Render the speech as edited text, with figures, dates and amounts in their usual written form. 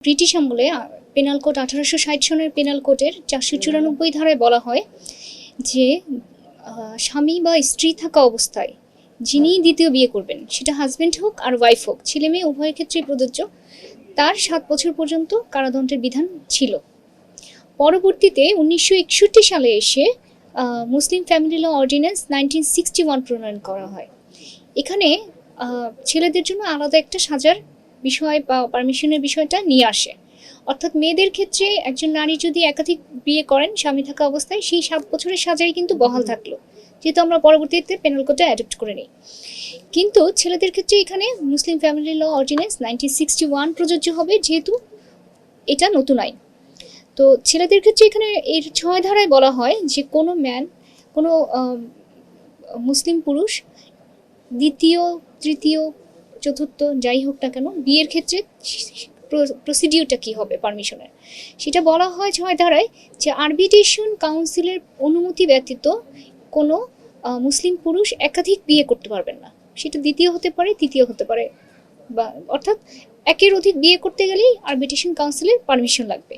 British আমলে penal code 1860 সনের penal কোডের 494 ধারায় বলা হয় যে স্বামী বা স্ত্রী থাকা অবস্থায় যিনি দ্বিতীয় বিয়ে করবেন, সেটা হাজব্যান্ড হোক আর ওয়াইফ হোক, ছেলে মেয়ে উভয়ের ক্ষেত্রেই প্রযোজ্য, তার 7 বছর পর্যন্ত কারাদণ্ডের বিধান ছিল। পরবর্তীতে 1961 সালে এসে মুসলিম ফ্যামিলি ল অর্ডিন্যান্স 1961 প্রণয়ন করা হয়। এখানে ছেলেদের জন্য আলাদা একটা সাজার বিষয় বা পারমিশনের বিষয়টা নিয়ে আসে। অর্থাৎ মেয়েদের ক্ষেত্রে একজন নারী যদি একাধিক বিয়ে করেন স্বামী থাকা অবস্থায়, সেই 7 বছরের সাজাই কিন্তু বহাল থাকলো, যেহেতু আমরা পরবর্তীতে পেনাল কোডটা অ্যাডপ্ট করে নিই। কিন্তু ছেলেদের ক্ষেত্রে এখানে মুসলিম ফ্যামিলি ল অর্ডিন্যান্স 1961 প্রযোজ্য হবে, যেহেতু এটা নতুন আইন। তো ছেলেদের ক্ষেত্রে এখানে এর 6 ধারায় বলা হয় যে কোনো মুসলিম পুরুষ দ্বিতীয়, তৃতীয়, চতুর্থ যাই হোক না কেন, বিয়ের ক্ষেত্রে প্রসিডিউরটা কী হবে পারমিশনের, সেটা বলা হয় 6 ধারায় যে আরবিট্রেশন কাউন্সিলের অনুমতি ব্যতীত কোনো মুসলিম পুরুষ একাধিক বিয়ে করতে পারবেন না। সেটা দ্বিতীয় হতে পারে, তৃতীয় হতে পারে, বা অর্থাৎ একের অধিক বিয়ে করতে গেলেই আরবিট্রেশন কাউন্সিলের পারমিশন লাগবে।